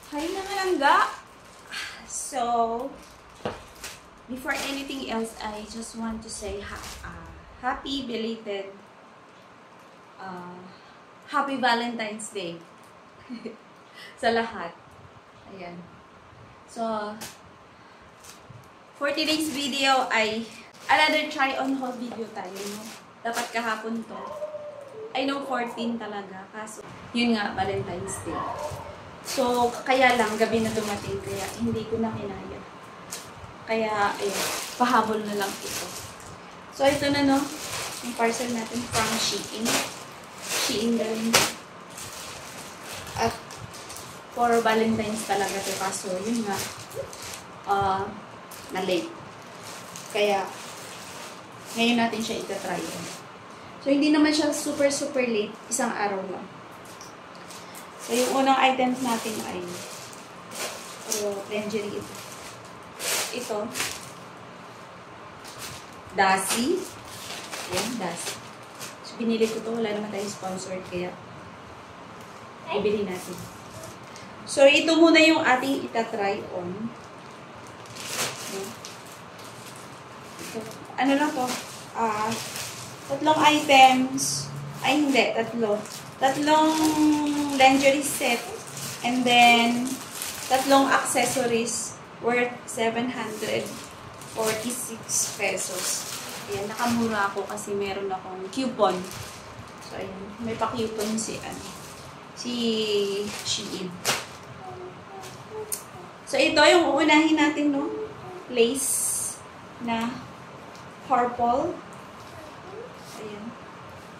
Hi mga langga! So, before anything else, I just want to say happy belated Happy Valentine's Day sa lahat. Ayan. So, for today's video ay another try on haul video tayo, no? Dapat kahapon to. I know 14 talaga, kaso yun nga, Valentine's Day. So, kaya lang, gabi na dumating, kaya hindi ko na kinaya. Kaya, ayun, pahabol na lang ito. So, ito na, no, yung parcel natin from Shein. Shein galing. At, for Valentine's talaga ito, kaso, yun nga, na late. Kaya, ngayon natin siya itatry. So, hindi naman siya super late, isang araw lang. So, yung unang items natin ay lingerie ito. Ito. Dasi. Ayan, Dasi. So, binili ko ito. Wala naman tayong sponsored, kaya ibili natin. So, ito muna yung ating itatry on. Ito. Ano lang to? Tatlong items. Ay, hindi. Tatlong lingerie set, and then tatlong accessories worth 746 pesos. Ayan, nakamura ako kasi meron akong coupon. So, ayan, may pa-coupon si Shein. So, ito yung uunahin natin, no? Lace na purple. Ayan,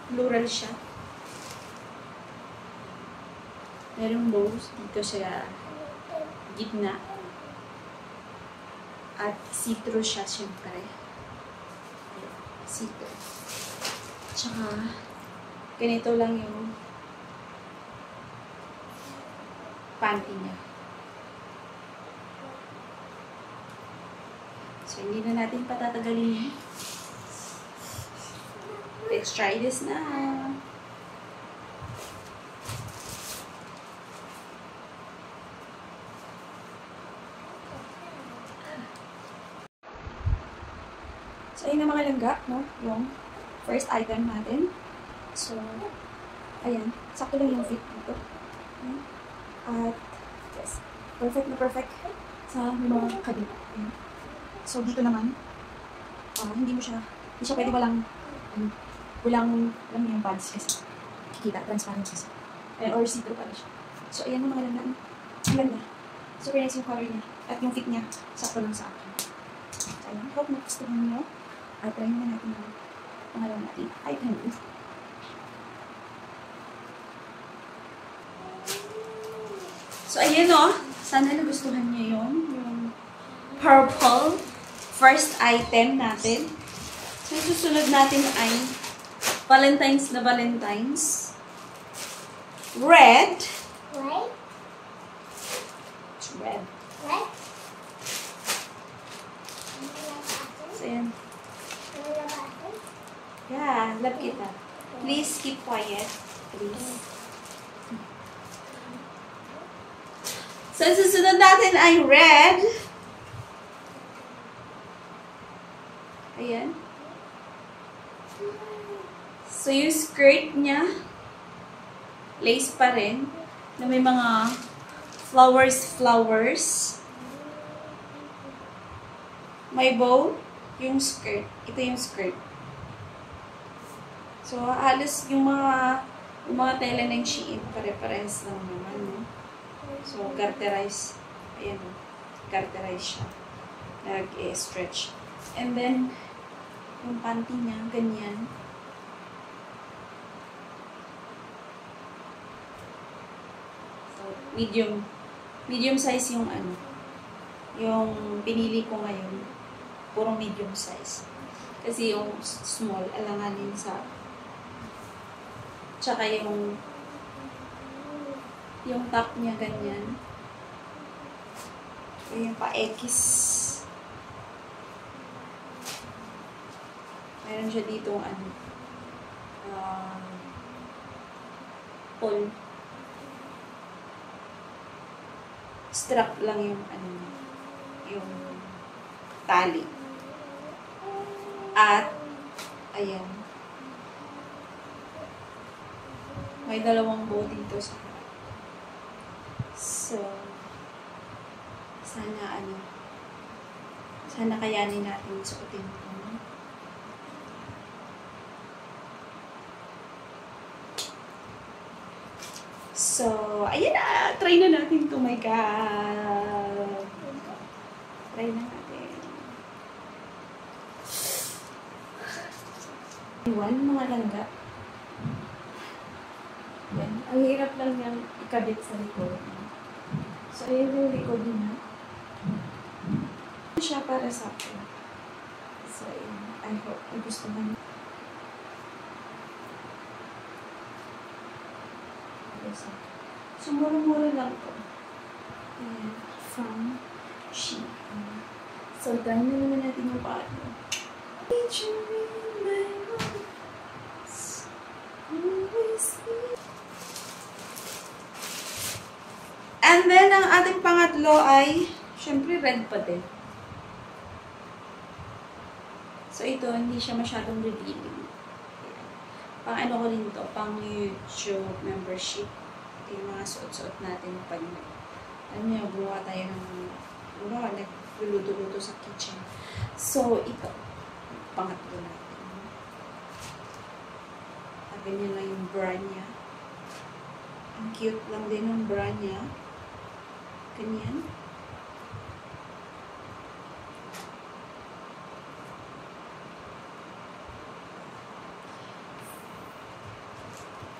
floral siya. Merong bows dito sa gitna. At see-through siya, syempre. See-through. Tsaka, ganito lang yung panty niya. So, hindi na natin patatagalin. Let's try this na. So, ayun na mga langga, no? Yung first item natin. So, ayan. Sakto lang yung fit dito. Ayan. At, yes. Perfect na perfect sa mga kabila. Ayan. So, dito naman, hindi siya pwede walang yung pads kasi kikita, transparent siya. Ayan, or see-through pala siya. So, ayan na mga langga. Ang ganda. Super nice yung color niya. At yung fit niya, sakto lang sa akin. So, ayan. Hope nagustuhan niyo. At try na natin yung pangalawa natin. Item. So, ayan o. Sana nagustuhan niyo yung purple first item natin. So, yung susunod natin ay Valentine's na Valentine's. Red. Red? It's red. Red? So, ayan. Yeah, love kita. Please keep quiet. Please. So, susunod natin ay red. Ayan. So, yung skirt niya, lace pa rin, na may mga flowers. May bow, yung skirt. Ito yung skirt. So, halos yung mga tela ng Shein, pare-parehas lang naman, no? So, garterize. Ayan, no? Garterize siya. Nag-stretch. And then, yung panty niya, ganyan. So, medium size yung yung pinili ko ngayon. Purong medium size. Kasi yung small, alanganin sa tsaka yung top niya ganyan. Yung pa-X. Meron siya dito pull. strap lang yung ano niya, yung tali. At, ayan. May dalawang bow dito sa harap. So, sana kayanin natin suotin ito. So, ayan na! Try na natin to, my God! Try na natin. Iwan, mga langga. Yan. Ang hirap lang niyang ikabit sa likod. So, ayan yung likod niya. Siya para sa akin. So, ayan. I hope na gusto naman. So, mura-mura lang po. Ayan. From Shein. So, dahil na naman natin yung paano. And then, ang ating pangatlo ay, syempre, red pa din. So, ito, hindi siya masyadong revealing. Pang ano ko rin to, pang YouTube membership. Ito yung mga suot-suot natin pag, ano nyo, buwa tayo ng, nagluluto-luto sa kitchen. So, ito, pangatlo natin. Ganyan lang yung bra niya. Ang cute lang din ng bra niya. Ganyan.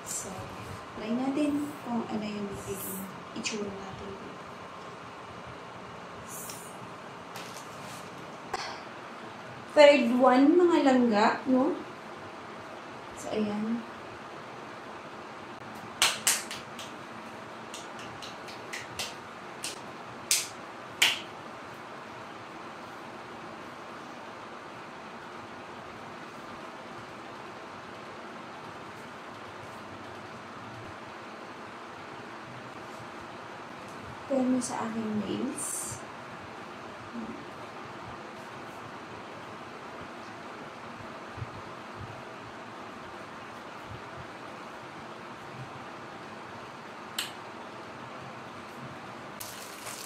So, try natin kung ano yung magiging itsura natin. Third one, mga langga, no? So, ayan. Pero sa aking nails.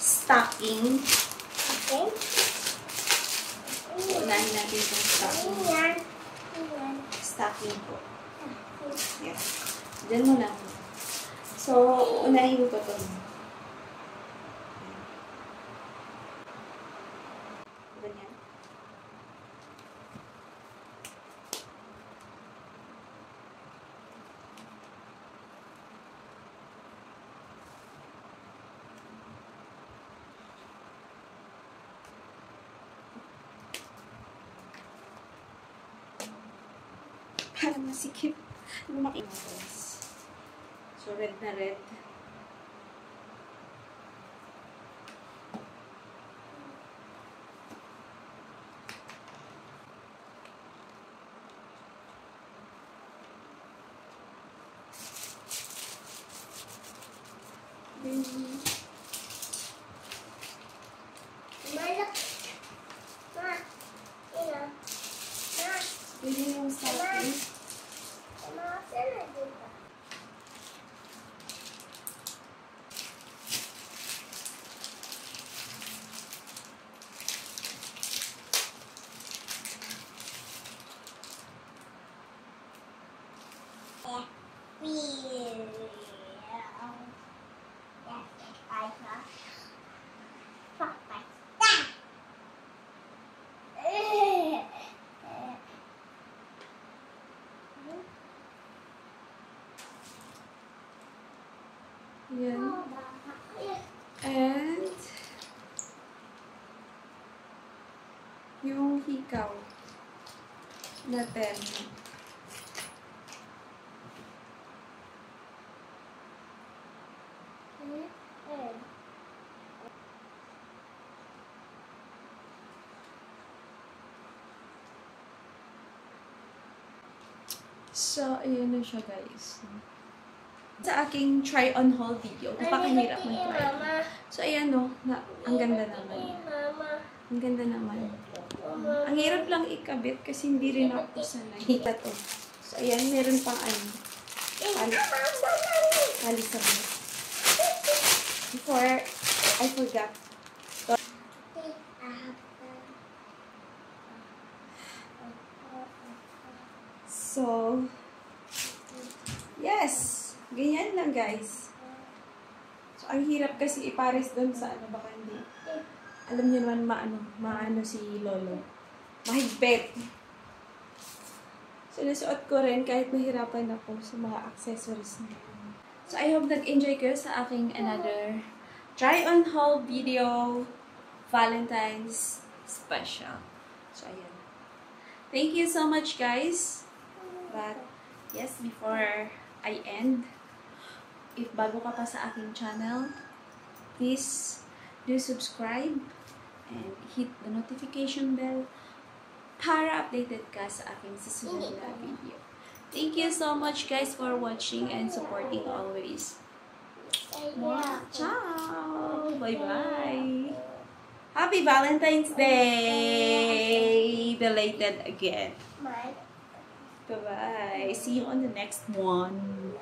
Stocking. Okay. Unahin natin itong stocking. Stocking po. Yeah. Diyan mo lang. So, unahin ko ito. Ganyan. Para masikip. Makinis. So, red na red. Pwede yung stocking. Yan. And yung hikaw natin. So, ayan na siya, guys. Sa aking try-on haul video, napakahirap mag-try. So, ayan no, ang ganda naman. Ang ganda naman. Ang hirap lang ikabit kasi hindi rin ako sanay. Ito. So, ayan, meron pang tali sa buhok. Before, I forgot. So, yes. Ganyan lang, guys. So, ang hirap kasi ipares doon sa baka hindi. Alam niyo naman maano si Lolo. Mahigpit. So, nasuot ko rin kahit mahirapan ako sa mga accessories niya. So, I hope nag-enjoy kayo sa aking another try-on haul video Valentine's special. So, ayan. Thank you so much, guys. But, yes, before I end, if bago ka pa sa aking channel, please do subscribe and hit the notification bell para updated ka sa aking susunod na video. Thank you so much guys for watching and supporting always. Ciao! Bye-bye! Happy Valentine's Day! Belated again. Bye-bye. See you on the next one.